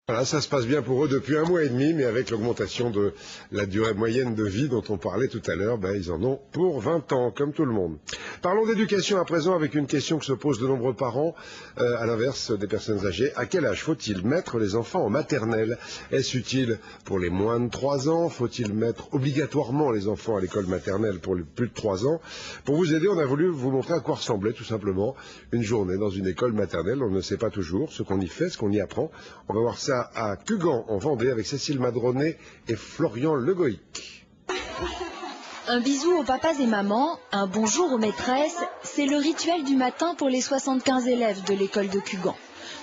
Voilà, ça se passe bien pour eux depuis 1 mois et demi, mais avec l'augmentation de la durée moyenne de vie dont on parlait tout à l'heure, ils en ont pour 20 ans, comme tout le monde. Parlons d'éducation à présent avec une question que se posent de nombreux parents, à l'inverse des personnes âgées. À quel âge faut-il mettre les enfants en maternelle? Est-ce utile pour les moins de 3 ans? Faut-il mettre obligatoirement les enfants à l'école maternelle pour les plus de 3 ans? Pour vous aider, on a voulu vous montrer à quoi ressemblait tout simplement une journée dans une école maternelle. On ne sait pas toujours ce qu'on y fait, ce qu'on y apprend. On va voir ça à Cugan, en Vendée, avec Cécile Madronnet et Florian Legoïc. Un bisou aux papas et mamans, un bonjour aux maîtresses, c'est le rituel du matin pour les 75 élèves de l'école de Cugan.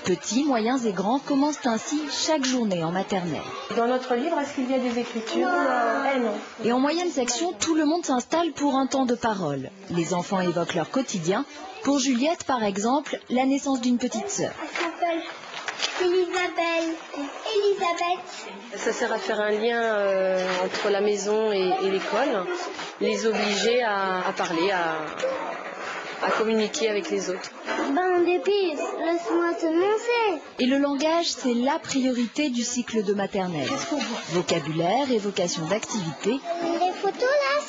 Petits, moyens et grands commencent ainsi chaque journée en maternelle. Dans notre livre, est-ce qu'il y a des écritures? Non. Et en moyenne section, tout le monde s'installe pour un temps de parole. Les enfants évoquent leur quotidien. Pour Juliette, par exemple, la naissance d'une petite sœur. Elisabeth. Ça sert à faire un lien entre la maison et l'école, les obliger à parler, à communiquer avec les autres. Depuis, laisse-moi te montrer. Et le langage, c'est la priorité du cycle de maternelle. Vocabulaire, évocation d'activité. Les photos là,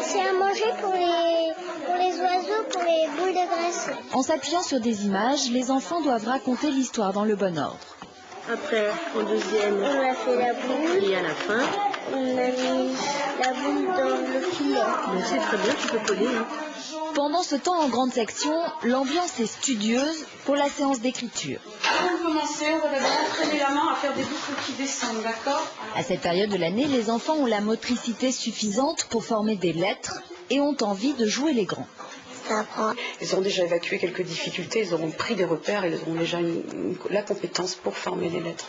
c'est à manger pour les oiseaux, pour les boules de graisse. En s'appuyant sur des images, les enfants doivent raconter l'histoire dans le bon ordre. Après, en deuxième, on a fait la boule. Et à la fin, on a mis la boule dans le filet. C'est très bien, tu peux coller. Pendant ce temps, en grande section, l'ambiance est studieuse pour la séance d'écriture. Avant de commencer, on va d'abord entraîner la main à faire des boucles qui descendent, d'accord? À cette période de l'année, les enfants ont la motricité suffisante pour former des lettres et ont envie de jouer les grands. Ils ont déjà évacué quelques difficultés, ils auront pris des repères, ils auront déjà la compétence pour former les lettres.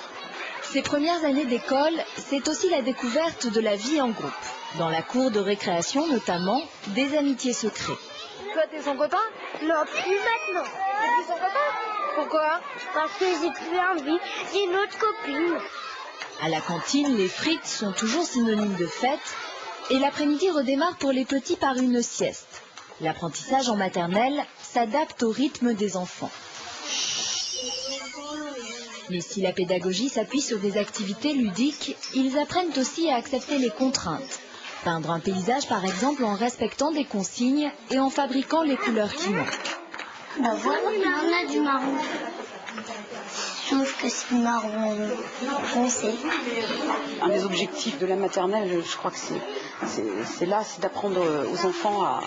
Ces premières années d'école, c'est aussi la découverte de la vie en groupe. Dans la cour de récréation notamment, des amitiés se créent. Toi, t'es son copain? Non, plus maintenant. T'es son copain? Pourquoi? Parce que j'ai plus envie, j'ai une autre copine. À la cantine, les frites sont toujours synonymes de fête et l'après-midi redémarre pour les petits par une sieste. L'apprentissage en maternelle s'adapte au rythme des enfants. Mais si la pédagogie s'appuie sur des activités ludiques, ils apprennent aussi à accepter les contraintes. Peindre un paysage par exemple en respectant des consignes et en fabriquant les couleurs qui manquent. Voilà, on a du marron. Sauf que c'est marron foncé. Un des objectifs de la maternelle, je crois que c'est d'apprendre aux enfants à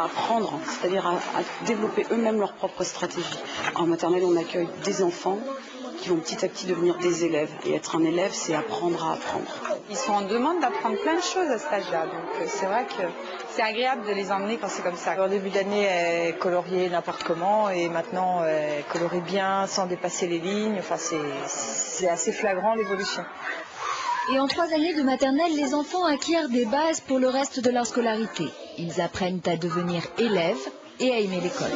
apprendre, c'est-à-dire à développer eux-mêmes leur propre stratégie. En maternelle, on accueille des enfants qui vont petit à petit devenir des élèves. Et être un élève, c'est apprendre à apprendre. Ils sont en demande d'apprendre plein de choses à cet âge-là. Donc c'est vrai que c'est agréable de les emmener quand c'est comme ça. Au début d'année, elles coloriaient n'importe comment et maintenant, elles colorient bien sans dépasser les lignes. Enfin, c'est assez flagrant l'évolution. Et en 3 années de maternelle, les enfants acquièrent des bases pour le reste de leur scolarité. Ils apprennent à devenir élèves et à aimer l'école.